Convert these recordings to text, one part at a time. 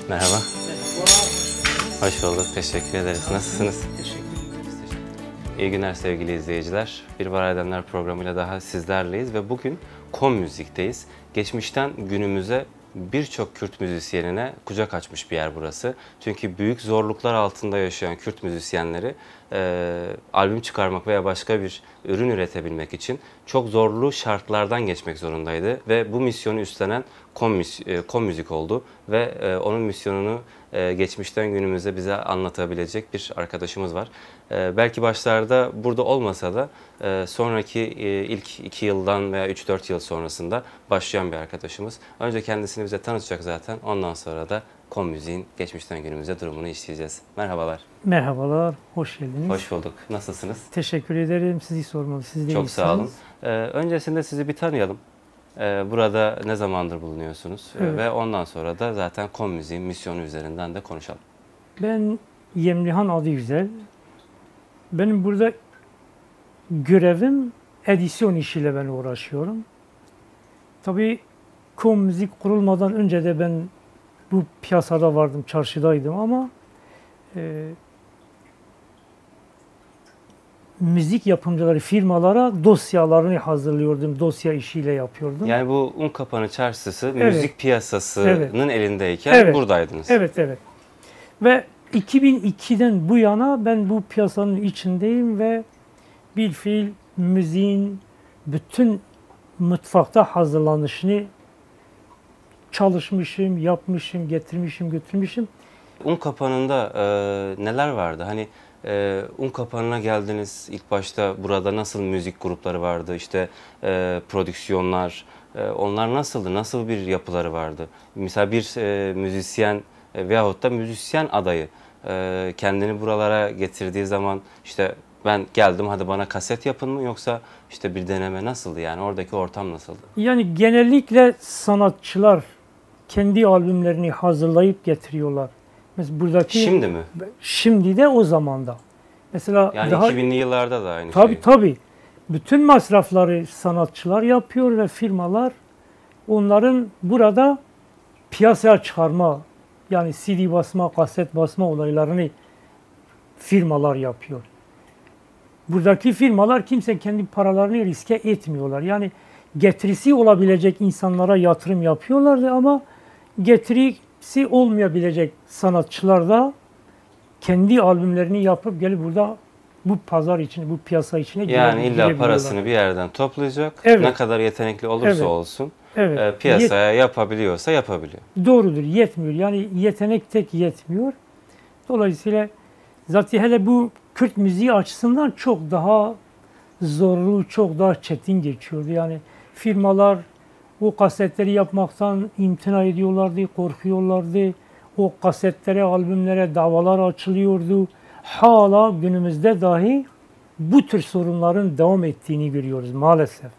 Merhaba. Hoş bulduk. Teşekkür ederiz. Nasılsınız? Teşekkür ederiz. İyi günler sevgili izleyiciler. Bir Var Edenler programıyla daha sizlerleyiz ve bugün Kom Müzik'teyiz. Geçmişten günümüze birçok Kürt müzisyenine kucak açmış bir yer burası. Çünkü büyük zorluklar altında yaşayan Kürt müzisyenleri albüm çıkarmak veya başka bir ürün üretebilmek için çok zorlu şartlardan geçmek zorundaydı. Ve bu misyonu üstlenen Kom Müzik oldu ve onun misyonunu geçmişten günümüze bize anlatabilecek bir arkadaşımız var. Belki başlarda burada olmasa da sonraki ilk 2 yıldan veya 3-4 yıl sonrasında başlayan bir arkadaşımız. Önce kendisini bize tanıtacak zaten. Ondan sonra da Kom Müziğin geçmişten günümüze durumunu işleyeceğiz. Merhabalar. Merhabalar, hoş geldiniz. Hoş bulduk. Nasılsınız? Teşekkür ederim. Sizi sormalı. Siz de Çok iyisiniz. sağ olun. Öncesinde sizi bir tanıyalım. Burada ne zamandır bulunuyorsunuz? Evet. Ve ondan sonra da zaten Kom Müziğin misyonu üzerinden de konuşalım. Ben Yemlihan Adıgüzel. Benim burada görevim edisyon işiyle ben uğraşıyorum. Tabii Kom Müzik kurulmadan önce de ben bu piyasada vardım, çarşıdaydım ama müzik yapımcıları firmalara dosyalarını hazırlıyordum, dosya işiyle yapıyordum. Yani bu Unkapanı Çarşısı Evet. müzik piyasasının Evet. elindeyken Evet. buradaydınız. Evet, evet. Ve 2002'den bu yana ben bu piyasanın içindeyim ve bilfiil müziğin bütün mutfakta hazırlanışını çalışmışım, yapmışım, getirmişim, götürmüşüm. Unkapanı'nda neler vardı? Hani Unkapanı'na geldiniz. İlk başta burada nasıl müzik grupları vardı? İşte prodüksiyonlar, onlar nasıldı? Nasıl bir yapıları vardı? Mesela bir müzisyen veyahut da müzisyen adayı kendini buralara getirdiği zaman işte ben geldim hadi bana kaset yapın mı yoksa işte bir deneme nasıldı yani oradaki ortam nasıldı? Yani genellikle sanatçılar kendi albümlerini hazırlayıp getiriyorlar. Mesela buradaki Şimdi mi? Şimdi de o zamanda. Mesela Yani daha 2000'li yıllarda da aynı tabii şey. tabii. Bütün masrafları sanatçılar yapıyor ve firmalar onların burada piyasaya çıkarma, yani CD basma, kaset basma olaylarını firmalar yapıyor. Buradaki firmalar kimse kendi paralarını riske etmiyorlar. Yani getirisi olabilecek insanlara yatırım yapıyorlardı ama getirisi olmayabilecek sanatçılar da kendi albümlerini yapıp gelip burada bu pazar içine, bu piyasa içine Yani illa girebiliyorlar. parasını bir yerden toplayacak. Evet. Ne kadar yetenekli olursa Evet. olsun Evet. piyasaya yapabiliyorsa yapabiliyor. Doğrudur, yetmiyor. Yani yetenek tek yetmiyor. Dolayısıyla zaten hele bu Kürt müziği açısından çok daha zorlu, çok daha çetin geçiyordu. Yani firmalar o kasetleri yapmaktan imtina ediyorlardı, korkuyorlardı. O kasetlere, albümlere davalar açılıyordu. Hala günümüzde dahi bu tür sorunların devam ettiğini görüyoruz maalesef.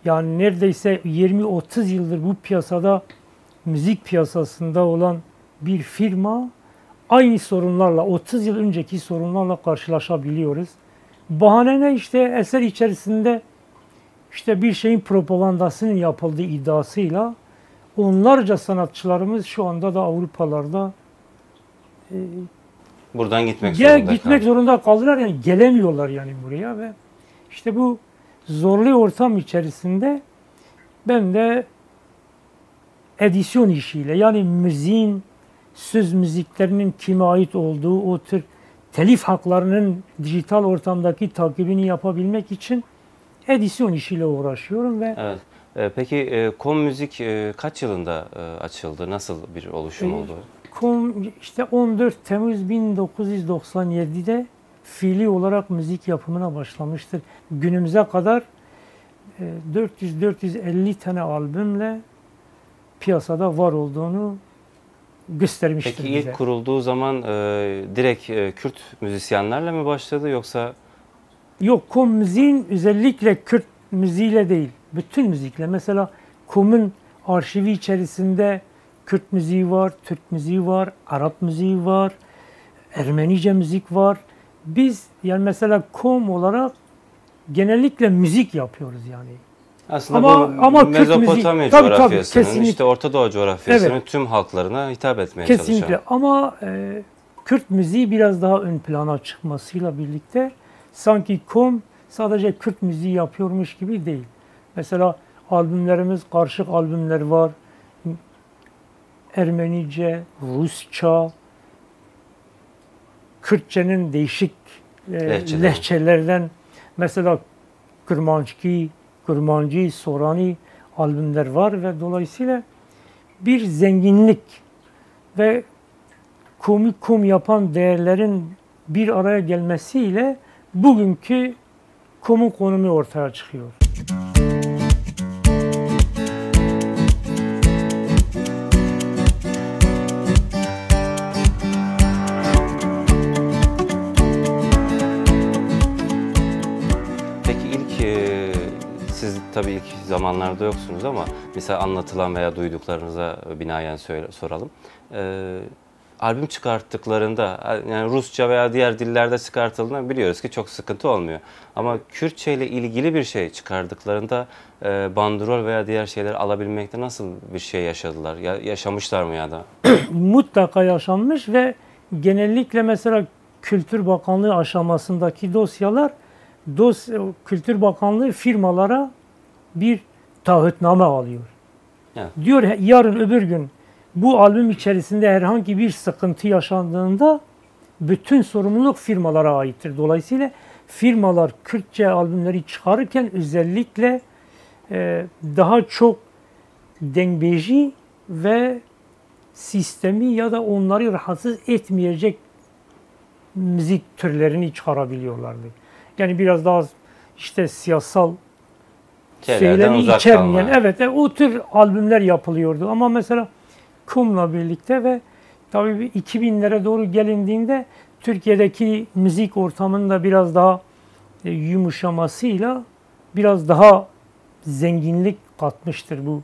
Yani neredeyse 20-30 yıldır bu piyasada, müzik piyasasında olan bir firma aynı sorunlarla, 30 yıl önceki sorunlarla karşılaşabiliyoruz. Bahane ne? İşte eser içerisinde işte bir şeyin propagandasının yapıldığı iddiasıyla onlarca sanatçılarımız şu anda da Avrupalarda Buradan gitmek zorunda kaldılar. Yani gelemiyorlar yani buraya ve işte bu zorlu ortam içerisinde ben de edisyon işiyle, yani müziğin, söz müziklerinin kime ait olduğu, o tür telif haklarının dijital ortamdaki takibini yapabilmek için edisyon işiyle uğraşıyorum ve Evet. Peki Kom Müzik kaç yılında açıldı? Nasıl bir oluşum oldu? işte 14 Temmuz 1997'de fiili olarak müzik yapımına başlamıştır. Günümüze kadar 400-450 tane albümle piyasada var olduğunu göstermiştir Peki bize. ilk kurulduğu zaman direkt Kürt müzisyenlerle mi başladı yoksa? Yok, Kom müziğin özellikle Kürt müziğiyle değil, bütün müzikle. Mesela Kom'un arşivi içerisinde Kürt müziği var, Türk müziği var, Arap müziği var, Ermenice müzik var. Biz yani mesela Kom olarak genellikle müzik yapıyoruz yani. Aslında ama bu Kürt müziği, Mezopotamya tabii, coğrafyasının, kesinlikle. işte Orta Doğu coğrafyasının Evet. tüm halklarına hitap etmeye Kesinlikle çalışan. ama Kürt müziği biraz daha ön plana çıkmasıyla birlikte sanki KOM sadece Kürt müziği yapıyormuş gibi değil. Mesela albümlerimiz, karışık albümler var. Ermenice, Rusça, Kürtçenin değişik lehçelerden mesela Kırmancı, Sorani albümler var ve dolayısıyla bir zenginlik ve kum yapan değerlerin bir araya gelmesiyle bugünkü kumun konumu ortaya çıkıyor. Peki siz tabii ilk zamanlarda yoksunuz ama mesela anlatılan veya duyduklarınıza binaen soralım. Albüm çıkarttıklarında yani Rusça veya diğer dillerde çıkartıldığında biliyoruz ki çok sıkıntı olmuyor. Ama Kürtçe ile ilgili bir şey çıkardıklarında bandrol veya diğer şeyleri alabilmekte nasıl bir şey yaşadılar? Yaşamışlar mı ya da? Mutlaka yaşanmış ve genellikle mesela Kültür Bakanlığı aşamasındaki dosyalar Kültür Bakanlığı firmalara bir taahhütname alıyor. Evet. Diyor yarın öbür gün bu albüm içerisinde herhangi bir sıkıntı yaşandığında bütün sorumluluk firmalara aittir. Dolayısıyla firmalar Kürtçe albümleri çıkarırken özellikle daha çok dengbeji ve sistemi ya da onları rahatsız etmeyecek müzik türlerini çıkarabiliyorlardı. Yani biraz daha işte siyasal söylemi içermeyen, evet, o tür albümler yapılıyordu. Ama mesela KUM'la birlikte ve tabii 2000'lere doğru gelindiğinde Türkiye'deki müzik ortamının da biraz daha yumuşamasıyla biraz daha zenginlik katmıştır bu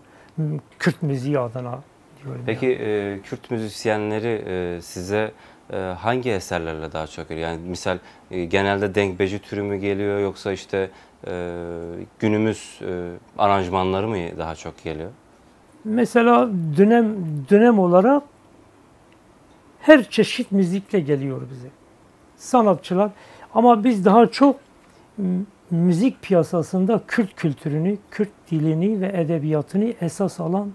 Kürt müziği adına diyorum. Peki yani. Kürt müzisyenleri size hangi eserlerle daha çok geliyor? Yani misal genelde denkbeji türü mü geliyor yoksa işte günümüz aranjmanları mı daha çok geliyor? Mesela dönem olarak her çeşit müzikle geliyor bize. Sanatçılar ama biz daha çok müzik piyasasında Kürt kültürünü, Kürt dilini ve edebiyatını esas alan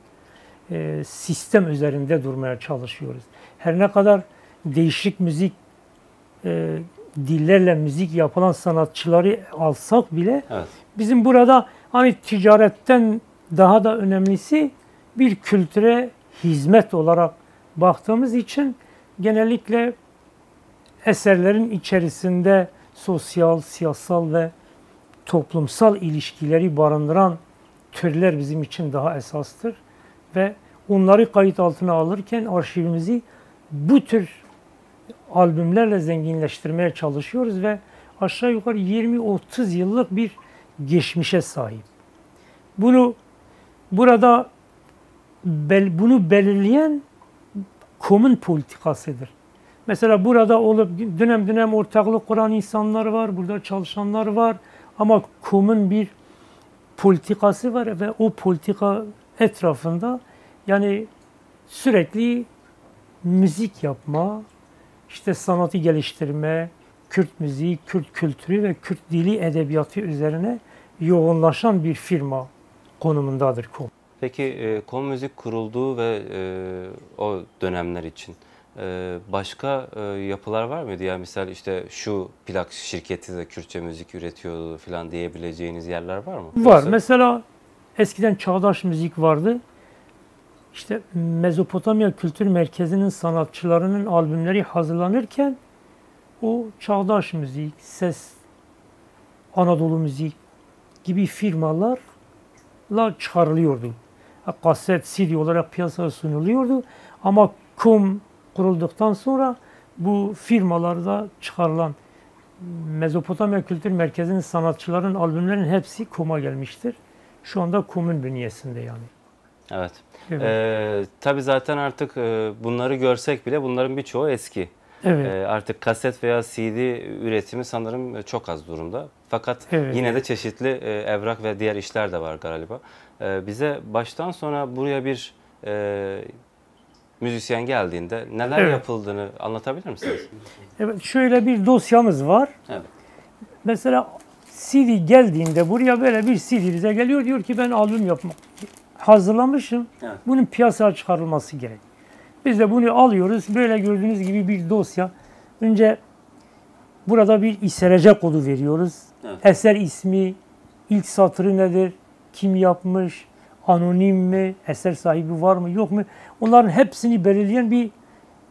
sistem üzerinde durmaya çalışıyoruz. Her ne kadar değişik müzik dillerle müzik yapılan sanatçıları alsak bile evet, bizim burada hani ticaretten daha da önemlisi bir kültüre hizmet olarak baktığımız için genellikle eserlerin içerisinde sosyal, siyasal ve toplumsal ilişkileri barındıran türler bizim için daha esastır. Ve onları kayıt altına alırken arşivimizi bu tür albümlerle zenginleştirmeye çalışıyoruz ve aşağı yukarı 20-30 yıllık bir geçmişe sahip. Bunu belirleyen KOM'un politikasıdır. Mesela burada olup dönem ortaklık kuran insanlar var, burada çalışanlar var ama KOM'un bir politikası var ve o politika etrafında yani sürekli müzik yapma, işte sanatı geliştirme, Kürt müziği, Kürt kültürü ve Kürt dili edebiyatı üzerine yoğunlaşan bir firma konumundadır KOM. Peki KOM Müzik kurulduğu ve o dönemler için başka yapılar var mıydı? Yani misal işte şu plak şirketi de Kürtçe müzik üretiyordu falan diyebileceğiniz yerler var mı? Var. Yoksa... Mesela eskiden Çağdaş Müzik vardı. İşte Mezopotamya Kültür Merkezi'nin sanatçılarının albümleri hazırlanırken o Çağdaş Müzik, Ses, Anadolu Müzik gibi firmalarla çıkarılıyordu. Kaset, CD olarak piyasaya sunuluyordu. Ama KOM kurulduktan sonra bu firmalarda çıkarılan Mezopotamya Kültür Merkezi'nin sanatçıların albümlerinin hepsi KOM'a gelmiştir. Şu anda KOM'un bünyesinde yani. Evet. Evet. Tabii zaten artık bunları görsek bile bunların birçoğu eski. Evet. Artık kaset veya CD üretimi sanırım çok az durumda. Fakat Evet. yine de çeşitli evrak ve diğer işler de var galiba. Bize baştan sona buraya bir müzisyen geldiğinde neler Evet. yapıldığını anlatabilir misiniz? Evet, şöyle bir dosyamız var. Evet. Mesela CD geldiğinde buraya böyle bir CD bize geliyor, diyor ki ben albüm yapmak hazırlamışım. Evet. Bunun piyasaya çıkarılması gerek. Biz de bunu alıyoruz. Böyle gördüğünüz gibi bir dosya. Önce burada bir İSRC kodu veriyoruz. Evet. Eser ismi, ilk satırı nedir, kim yapmış, anonim mi, eser sahibi var mı yok mu? Onların hepsini belirleyen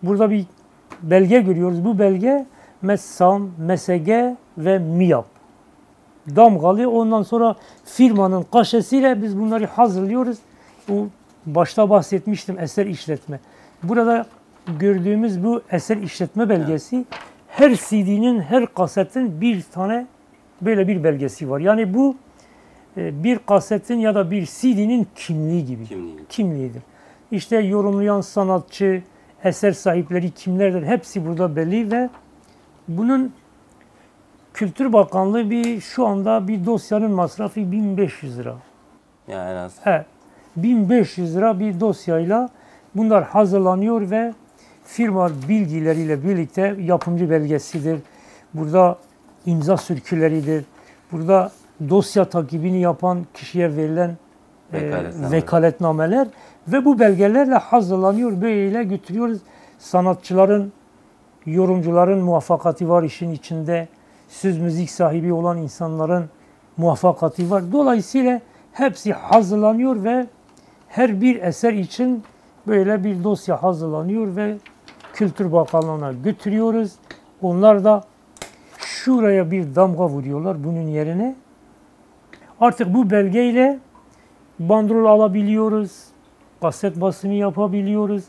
burada bir belge görüyoruz. Bu belge MESSAM, MESG ve MİAP. Damgalı. Ondan sonra firmanın kaşesiyle biz bunları hazırlıyoruz. Bu başta bahsetmiştim, eser işletme. Burada gördüğümüz bu eser işletme belgesi, her CD'nin, her kasetin bir tane böyle bir belgesi var. Yani bu bir kasetin ya da bir CD'nin kimliği gibi. Kimliğidir. İşte yorumlayan sanatçı, eser sahipleri kimlerdir, hepsi burada belli ve bunun Kültür Bakanlığı şu anda bir dosyanın masrafı 1500 lira. Yani en az. Evet. 1500 lira bir dosyayla bunlar hazırlanıyor ve firma bilgileriyle birlikte yapımcı belgesidir. Burada imza sürküleridir. Burada dosya takibini yapan kişiye verilen vekaletnameler ve bu belgelerle hazırlanıyor. Böyle götürüyoruz. Sanatçıların, yorumcuların muvaffakati var işin içinde. Söz müzik sahibi olan insanların muvaffakati var. Dolayısıyla hepsi hazırlanıyor ve her bir eser için böyle bir dosya hazırlanıyor ve Kültür Bakanlığı'na götürüyoruz. Onlar da şuraya bir damga vuruyorlar bunun yerine. Artık bu belgeyle bandrol alabiliyoruz, kaset basımı yapabiliyoruz,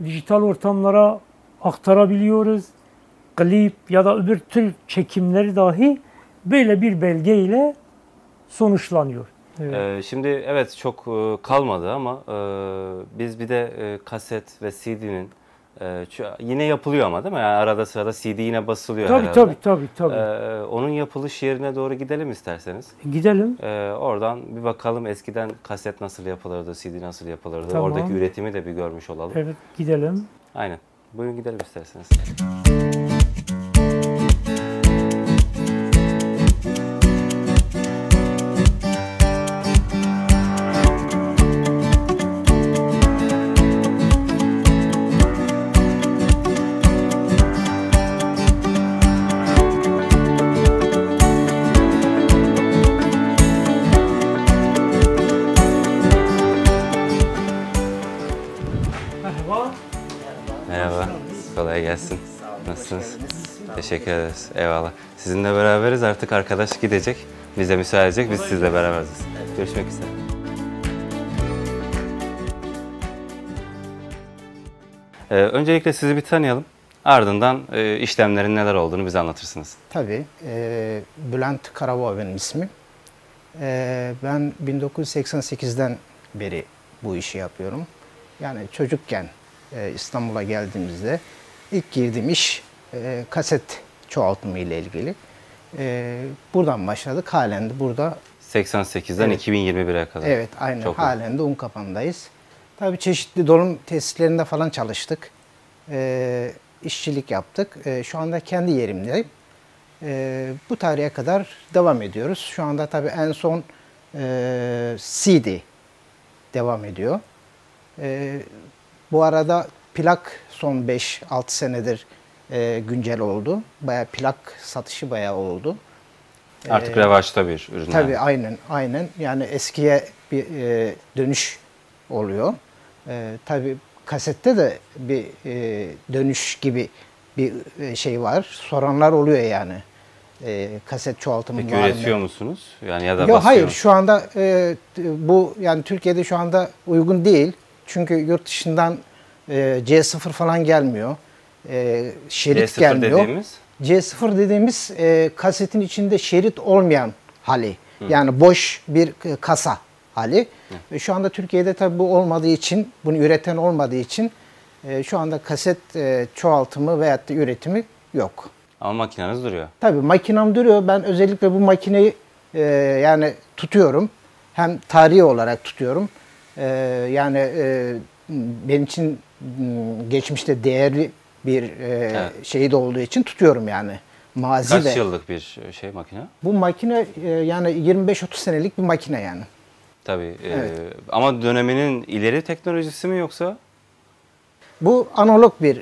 dijital ortamlara aktarabiliyoruz. Klip ya da öbür tür çekimleri dahi böyle bir belgeyle sonuçlanıyor. Evet. Şimdi evet çok kalmadı ama biz bir de kaset ve CD'nin yine yapılıyor ama değil mi? Yani arada sırada CD yine basılıyor herhalde. Tabii. Onun yapılış yerine doğru gidelim isterseniz. Gidelim. Oradan bir bakalım eskiden kaset nasıl yapılırdı, CD nasıl yapılırdı. Tamam. Oradaki üretimi de bir görmüş olalım. Evet, gidelim. Aynen. Buyurun gidelim isterseniz. Merhaba. Kolay gelsin. Nasılsınız? Teşekkür ederiz. Eyvallah. Sizinle beraberiz. Artık arkadaş gidecek. Bize müsaade edecek. Biz sizle beraberiz. Görüşmek üzere. Öncelikle sizi bir tanıyalım. Ardından işlemlerin neler olduğunu bize anlatırsınız. Tabii. Bülent Karabağ benim ismim. Ben 1988'den beri bu işi yapıyorum. Yani çocukken İstanbul'a geldiğimizde ilk girdiğim iş kaset çoğaltımı ile ilgili. Buradan başladık. Halen de burada. 88'den Evet. 2021'e kadar. Evet, aynen. Çok halen de Unkapan'dayız. Tabii çeşitli dolum tesislerinde falan çalıştık. İşçilik yaptık. Şu anda kendi yerimdeyim. Bu tarihe kadar devam ediyoruz. Şu anda tabii en son CD devam ediyor. Bu arada plak son 5-6 senedir güncel oldu. Bayağı plak satışı bayağı oldu. Artık revaçta bir ürün. Tabii yani. aynen. Yani eskiye bir dönüş oluyor. Tabii kasette de bir dönüş gibi bir şey var. Soranlar oluyor yani. Kaset çoğaltımı Peki var mı? üretiyor musunuz? Yani ya da Yok, basıyor hayır, musunuz? şu anda bu yani Türkiye'de şu anda uygun değil. Çünkü yurt dışından C0 falan gelmiyor. Şerit C0 gelmiyor. dediğimiz? C0 dediğimiz kasetin içinde şerit olmayan hali. Yani boş bir kasa hali. Şu anda Türkiye'de tabii bu olmadığı için, bunu üreten olmadığı için Şu anda kaset çoğaltımı veyahut da üretimi yok. Ama makineniz duruyor. Tabii makinem duruyor. Ben özellikle bu makineyi yani tutuyorum. Hem tarihi olarak tutuyorum. Yani benim için geçmişte değerli bir şey de olduğu için tutuyorum yani. Mazi Kaç ve yıllık bir şey makine? bu makine yani 25-30 senelik bir makine yani. Tabii. Evet. Ama döneminin ileri teknolojisi mi yoksa? Bu analog bir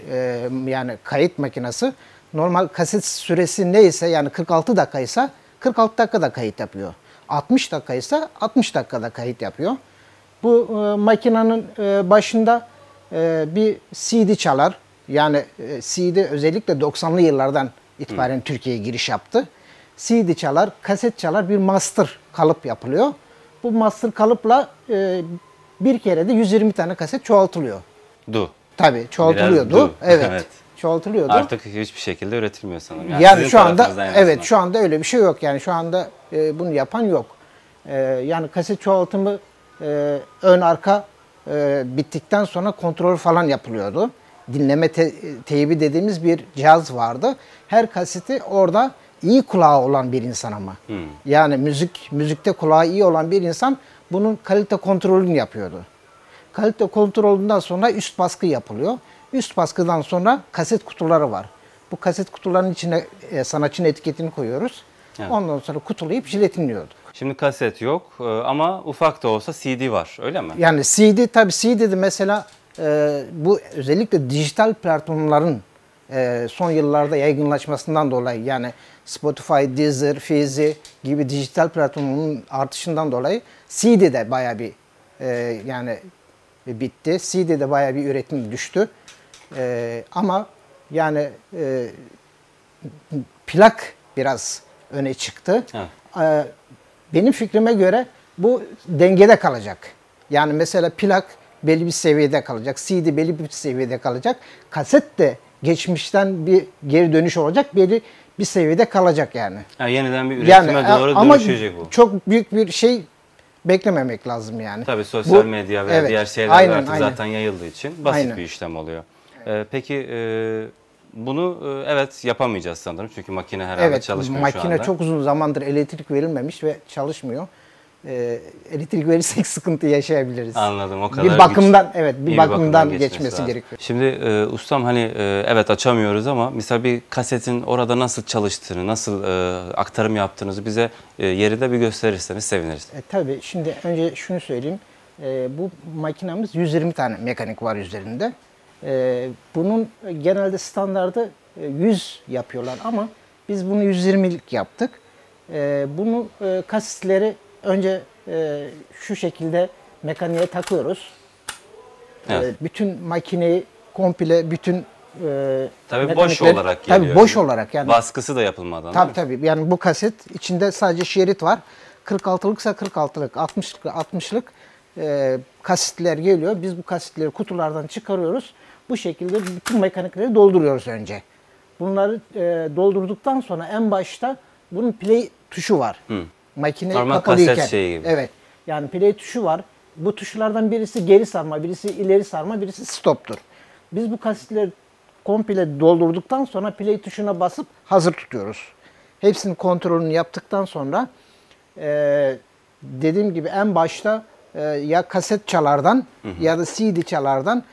yani kayıt makinesi. Normal kaset süresi neyse yani 46 dakikaysa 46 dakikada kayıt yapıyor. 60 dakikaysa 60 dakikada kayıt yapıyor. Bu makinenin başında bir CD çalar. Yani CD özellikle 90'lı yıllardan itibaren Türkiye'ye giriş yaptı. CD çalar, kaset çalar, bir master kalıp yapılıyor. Bu master kalıpla bir kere de 120 tane kaset çoğaltılıyor. Tabii çoğaltılıyordu. Biraz Evet. evet. Çoğaltılıyordu. Artık hiçbir şekilde üretilmiyor sanırım. Yani sizin şu anda tarafınızdan en evet azından. şu anda öyle bir şey yok. Yani şu anda bunu yapan yok. Yani kaset çoğaltımı ön arka bittikten sonra kontrol falan yapılıyordu. Dinleme teybi dediğimiz bir cihaz vardı. Her kaseti orada iyi kulağı olan bir insan ama. Yani müzikte kulağı iyi olan bir insan bunun kalite kontrolünü yapıyordu. Kalite kontrolünden sonra üst baskı yapılıyor. Üst baskıdan sonra kaset kutuları var. Bu kaset kutularının içine sanatçının etiketini koyuyoruz. Evet. Ondan sonra kutulayıp jiletinliyorduk. Şimdi kaset yok ama ufak da olsa CD var, öyle mi? Yani CD, tabii CD'de mesela bu özellikle dijital platformların son yıllarda yaygınlaşmasından dolayı, yani Spotify, Deezer, Fizi gibi dijital platformun artışından dolayı CD'de bayağı bir yani bitti. CD'de bayağı bir üretim düştü. Ama yani plak biraz öne çıktı. Evet. Benim fikrime göre bu dengede kalacak. Yani mesela plak belli bir seviyede kalacak, CD belli bir seviyede kalacak, kaset de geçmişten bir geri dönüş olacak, belli bir seviyede kalacak yani. Yani yeniden bir üretime doğru ama dönüşecek bu. çok büyük bir şey beklememek lazım yani. Tabii sosyal Bu- medya ve evet, diğer şeyler aynen, artık aynen. zaten yayıldığı için basit Aynen. bir işlem oluyor. Peki bunu evet yapamayacağız sanırım çünkü makine herhalde Evet, çalışmıyor şu makine anda. çok uzun zamandır elektrik verilmemiş ve çalışmıyor. Elektrik verirsek sıkıntı yaşayabiliriz. Anladım, o kadar Bir bakımdan güç- evet, iyi bir bakımdan geçmesi geçmesi lazım. gerekiyor. Şimdi ustam hani evet açamıyoruz ama misal bir kasetin orada nasıl çalıştığını, nasıl aktarım yaptığınızı bize yerinde bir gösterirseniz seviniriz. Tabii şimdi önce şunu söyleyeyim. Bu makinamız 120 tane mekanik var üzerinde. Bunun genelde standardı 100 yapıyorlar ama biz bunu 120'lik yaptık. Bunu kasetleri önce şu şekilde mekaniğe takıyoruz. Evet. Bütün makineyi komple bütün Tabii boş mekanikleri- olarak geliyor. Tabii boş olarak yani. Baskısı da yapılmadan. Tabii tabii. Yani bu kaset içinde sadece şerit var. 46'lıksa 46'lık, 60'lık 60'lık kasetler geliyor. Biz bu kasetleri kutulardan çıkarıyoruz. Bu şekilde bütün mekanikleri dolduruyoruz önce. Bunları doldurduktan sonra en başta bunun play tuşu var. Makine Normal kapalıyken. kaset şeyi gibi. Evet. Yani play tuşu var. Bu tuşlardan birisi geri sarma, birisi ileri sarma, birisi stoptur. Biz bu kasetleri komple doldurduktan sonra play tuşuna basıp hazır tutuyoruz. Hepsinin kontrolünü yaptıktan sonra dediğim gibi en başta ya kaset çalardan ya da CD çalardan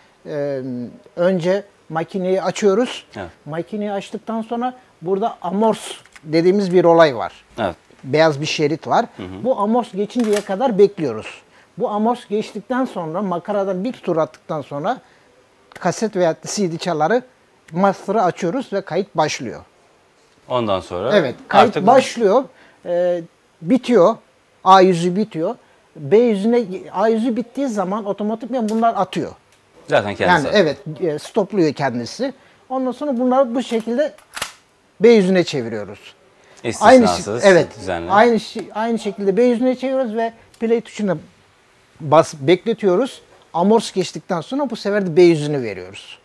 önce makineyi açıyoruz. Evet. Makineyi açtıktan sonra burada amors dediğimiz bir olay var. Evet. Beyaz bir şerit var. Bu amors geçinceye kadar bekliyoruz. Bu amors geçtikten sonra makaradan bir tur attıktan sonra kaset veya CD çaları master'ı açıyoruz ve kayıt başlıyor. Ondan sonra Evet, kayıt artık başlıyor. Bitiyor. A yüzü bitiyor. B yüzüne A yüzü bittiği zaman otomatikman bunlar atıyor. zaten kendisi. Yani evet, stopluyor kendisi. Ondan sonra bunları bu şekilde B yüzüne çeviriyoruz. İstisnasız, evet. düzenli. Aynı şekilde B yüzüne çeviriyoruz ve play tuşuna bekletiyoruz. Amors geçtikten sonra bu sefer de B yüzünü veriyoruz.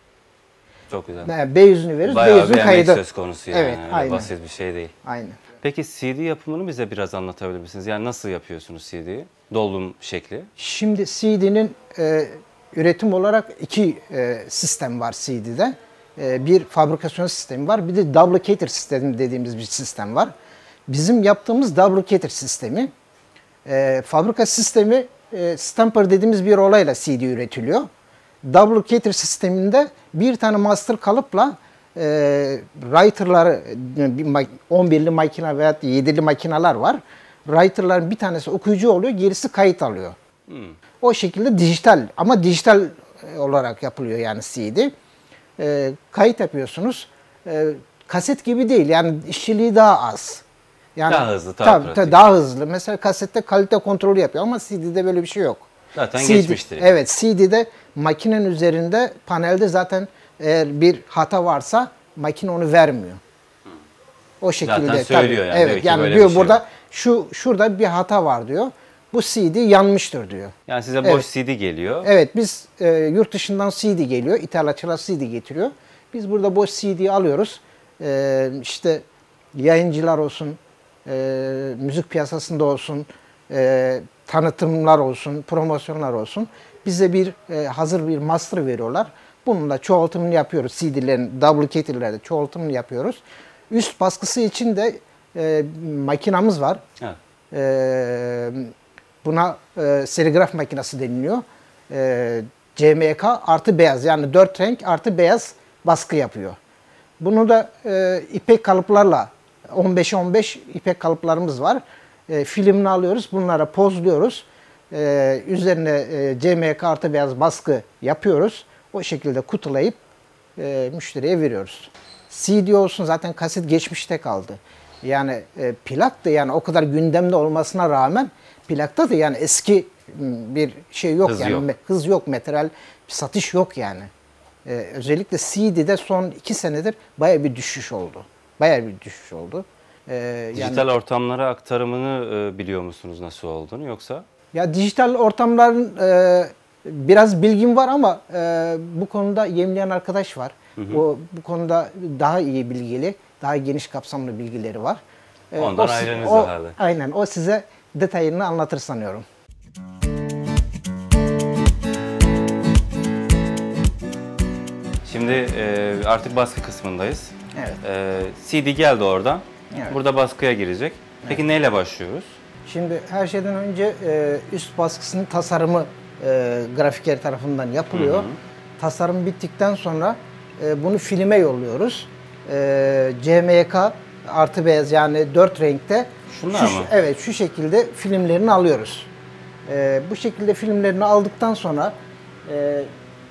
Çok güzel. Yani B yüzünü veriyoruz. B Bayağı yüzünün bir emek kaydı. söz konusu yani. Evet, Öyle aynen. basit bir şey değil. Aynen. Peki CD yapımını bize biraz anlatabilir misiniz? Yani nasıl yapıyorsunuz CD'yi? Dolum şekli. Şimdi CD'nin üretim olarak iki sistem var CD'de. Bir fabrikasyon sistemi var, bir de duplicator sistemi dediğimiz bir sistem var. Bizim yaptığımız duplicator sistemi, fabrika sistemi stamper dediğimiz bir olayla CD üretiliyor. Duplicator sisteminde bir tane master kalıpla writer'ları, 11'li makine veya 7'li makineler var. Writer'ların bir tanesi okuyucu oluyor, gerisi kayıt alıyor. O şekilde dijital, ama dijital olarak yapılıyor yani CD. Kayıt yapıyorsunuz. Kaset gibi değil, yani işçiliği daha az. Yani daha hızlı, daha pratik. Daha hızlı. Mesela kasette kalite kontrolü yapıyor ama CD'de böyle bir şey yok. Zaten geçmiştir. Yani. Evet, CD'de makinenin üzerinde, panelde zaten eğer bir hata varsa makine onu vermiyor. O şekilde. Zaten söylüyor yani. Evet, yani diyor burada şurada bir hata var diyor. Bu CD yanmıştır diyor. Yani size boş CD geliyor. Evet, biz yurt dışından CD geliyor. İthalatçılar CD getiriyor. Biz burada boş CD alıyoruz. İşte yayıncılar olsun, müzik piyasasında olsun, tanıtımlar olsun, promosyonlar olsun. Bize bir hazır bir master veriyorlar. Bununla çoğaltımını yapıyoruz. CD'lerin, duplicator'lerde çoğaltımını yapıyoruz. Üst baskısı için de makinamız var. Evet. Buna serigraf makinesi deniliyor. CMYK artı beyaz, yani 4 renk artı beyaz baskı yapıyor. Bunu da ipek kalıplarla, 15'e 15 ipek kalıplarımız var. Filmini alıyoruz, bunlara pozluyoruz. Üzerine CMYK artı beyaz baskı yapıyoruz. O şekilde kutulayıp müşteriye veriyoruz. CD olsun, zaten kaset geçmişte kaldı. Yani plak da, yani o kadar gündemde olmasına rağmen plakta da yani eski bir şey yok, hız yok, materyal satış yok yani. Özellikle CD'de son 2 senedir bayağı bir düşüş oldu. Dijital ortamlara aktarımını biliyor musunuz nasıl olduğunu yoksa? Ya dijital ortamların biraz bilgim var ama bu konuda yemleyen arkadaş var. O bu konuda daha iyi bilgili, daha geniş kapsamlı bilgileri var. Ondan ayrınız herhalde. Aynen, o size detayını anlatır sanıyorum. Şimdi artık baskı kısmındayız. Evet. CD geldi oradan. Evet. Burada baskıya girecek. Peki evet, neyle başlıyoruz? Şimdi her şeyden önce üst baskısının tasarımı grafiker tarafından yapılıyor. Tasarım bittikten sonra bunu filme yolluyoruz. CMYK artı beyaz, yani 4 renkte. Şunlar mı? Evet, şu şekilde filmlerini alıyoruz. Bu şekilde filmlerini aldıktan sonra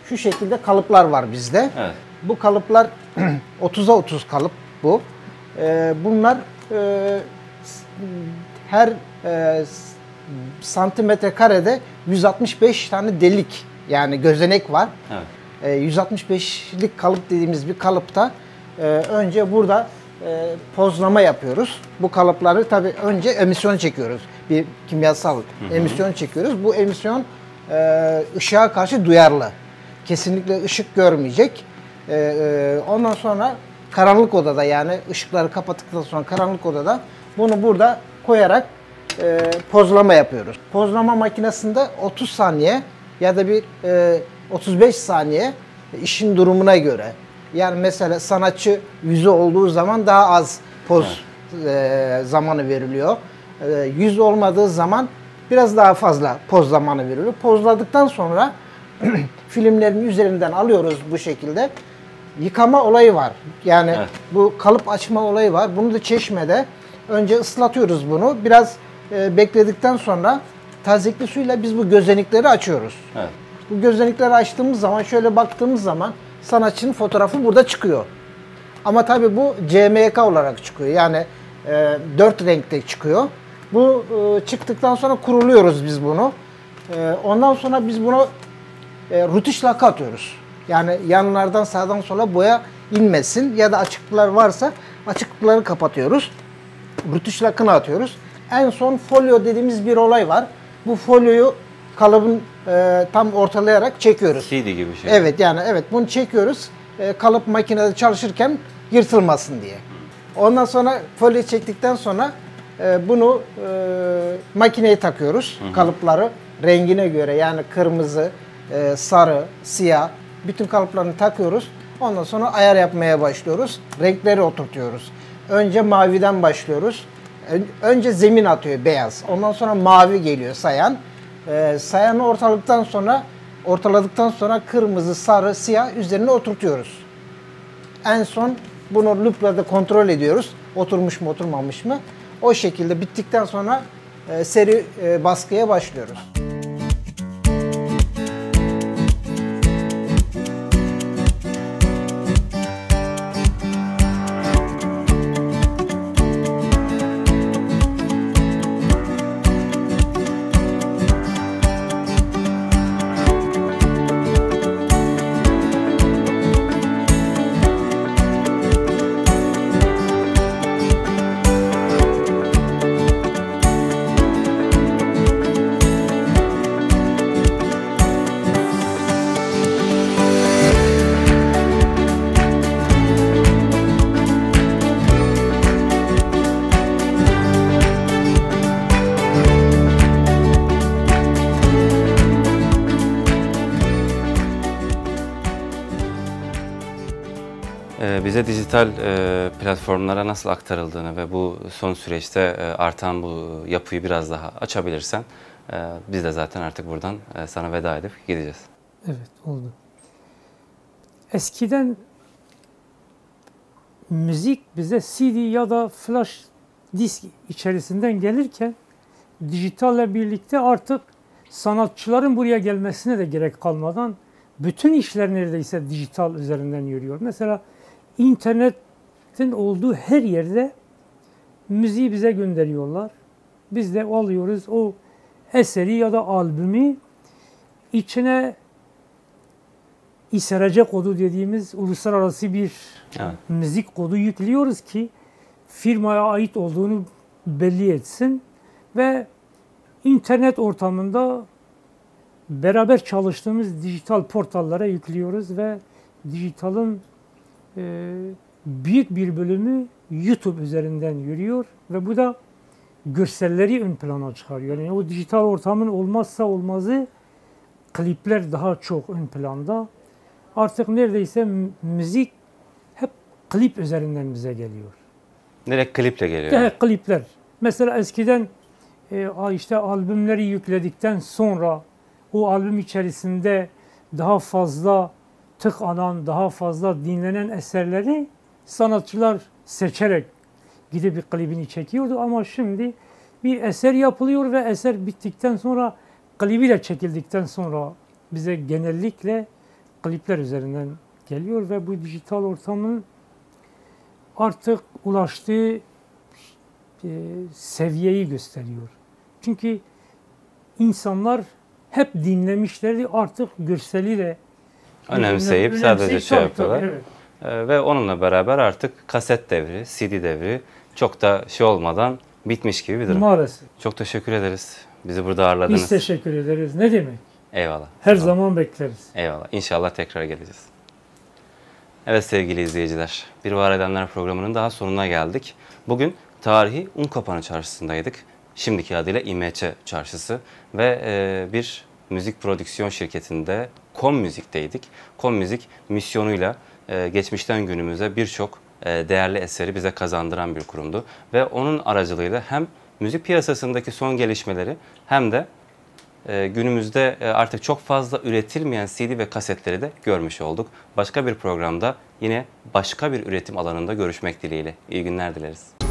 şu şekilde kalıplar var bizde. Evet. Bu kalıplar 30'a 30 kalıp bu. Bunlar her santimetre karede 165 tane delik, yani gözenek var. Evet. 165'lik kalıp dediğimiz bir kalıpta önce burada pozlama yapıyoruz. Bu kalıpları tabii önce emisyon çekiyoruz. Bir kimyasal emisyon çekiyoruz. Bu emisyon ışığa karşı duyarlı. Kesinlikle ışık görmeyecek. Ondan sonra karanlık odada, yani ışıkları kapattıktan sonra karanlık odada bunu burada koyarak pozlama yapıyoruz. Pozlama makinesinde 30 saniye ya da bir 35 saniye işin durumuna göre. Yani mesela sanatçı yüzü olduğu zaman daha az poz zamanı veriliyor. Yüz olmadığı zaman biraz daha fazla poz zamanı veriliyor. Pozladıktan sonra filmlerin üzerinden alıyoruz bu şekilde. Yıkama olayı var. Yani evet, bu kalıp açma olayı var. Bunu da çeşmede önce ıslatıyoruz bunu. Biraz bekledikten sonra tazikli suyla biz bu gözenekleri açıyoruz. Evet. Bu gözenekleri açtığımız zaman, şöyle baktığımız zaman sanatçının fotoğrafı burada çıkıyor. Ama tabii bu CMYK olarak çıkıyor. Yani 4 renkte çıkıyor. Bu çıktıktan sonra kuruluyoruz biz bunu. Ondan sonra biz bunu rütüş lakı atıyoruz. Yani yanlardan sağdan sola boya inmesin ya da açıklıklar varsa açıklıkları kapatıyoruz. Rütüş lakını atıyoruz. En son folyo dediğimiz bir olay var. Bu folyoyu kalıbın tam ortalayarak çekiyoruz. CD gibi bir şey. Evet, yani evet, bunu çekiyoruz. Kalıp makinede çalışırken yırtılmasın diye. Ondan sonra folyo çektikten sonra bunu makineye takıyoruz. Kalıpları rengine göre, yani kırmızı, sarı, siyah bütün kalıplarını takıyoruz. Ondan sonra ayar yapmaya başlıyoruz. Renkleri oturtuyoruz. Önce maviden başlıyoruz. Önce zemin atıyor beyaz. Ondan sonra mavi geliyor sayan. Sayanı ortaladıktan sonra kırmızı, sarı, siyah üzerine oturtuyoruz. En son bunu loop'la da kontrol ediyoruz. Oturmuş mu, oturmamış mı? O şekilde bittikten sonra seri baskıya başlıyoruz. Bize dijital platformlara nasıl aktarıldığını ve bu son süreçte artan bu yapıyı biraz daha açabilirsen biz de zaten artık buradan sana veda edip gideceğiz. Evet, oldu. Eskiden müzik bize CD ya da flash disk içerisinden gelirken dijitalle birlikte artık sanatçıların buraya gelmesine de gerek kalmadan bütün işler neredeyse dijital üzerinden yürüyor. Mesela internetin olduğu her yerde müziği bize gönderiyorlar. Biz de alıyoruz o eseri ya da albümü, içine İSRC kodu dediğimiz uluslararası bir müzik kodu yüklüyoruz ki firmaya ait olduğunu belli etsin ve internet ortamında beraber çalıştığımız dijital portallara yüklüyoruz ve dijitalin büyük bir bölümü YouTube üzerinden yürüyor ve bu da görselleri ön plana çıkarıyor. Yani o dijital ortamın olmazsa olmazı klipler daha çok ön planda. Artık neredeyse müzik hep klip üzerinden bize geliyor. Direkt kliple geliyor. Evet, klipler. Mesela eskiden işte albümleri yükledikten sonra o albüm içerisinde daha fazla tık alan, daha fazla dinlenen eserleri sanatçılar seçerek gidip bir klibini çekiyordu. Ama şimdi bir eser yapılıyor ve eser bittikten sonra klibi de çekildikten sonra bize genellikle klipler üzerinden geliyor ve bu dijital ortamın artık ulaştığı seviyeyi gösteriyor. Çünkü insanlar hep dinlemişlerdi, artık görseli de önemseyip sadece şey yapıyorlar. Evet. Ve onunla beraber artık kaset devri, CD devri çok da şey olmadan bitmiş gibi bir durum. Maalesef. Çok teşekkür ederiz. Bizi burada ağırladınız. Biz teşekkür ederiz. Ne demek? Eyvallah. Her zaman bekleriz. Eyvallah. İnşallah tekrar geleceğiz. Evet sevgili izleyiciler, Bir Var Edenler programının daha sonuna geldik. Bugün tarihi Unkapanı Çarşısı'ndaydık. Şimdiki adıyla İMÇ Çarşısı ve bir müzik prodüksiyon şirketinde Kom Müzik'teydik. Kom Müzik misyonuyla geçmişten günümüze birçok değerli eseri bize kazandıran bir kurumdu. Ve onun aracılığıyla hem müzik piyasasındaki son gelişmeleri hem de günümüzde artık çok fazla üretilmeyen CD ve kasetleri de görmüş olduk. Başka bir programda yine başka bir üretim alanında görüşmek dileğiyle. İyi günler dileriz.